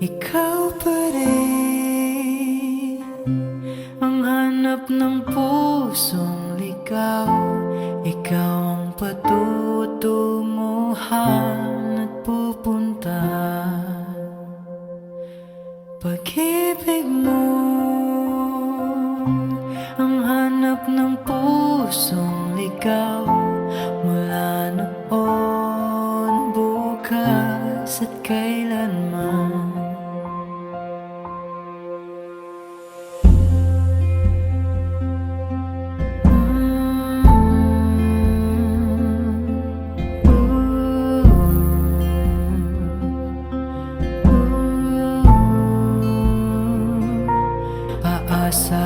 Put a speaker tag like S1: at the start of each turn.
S1: Ikaw pa rin ang hanap ng pusong ligaw. Ikaw ang patutunguhan at pupunta. Pag-ibig mo ang hanap ng pusong ligaw. Mula noon, bukas at kailanman. Aasa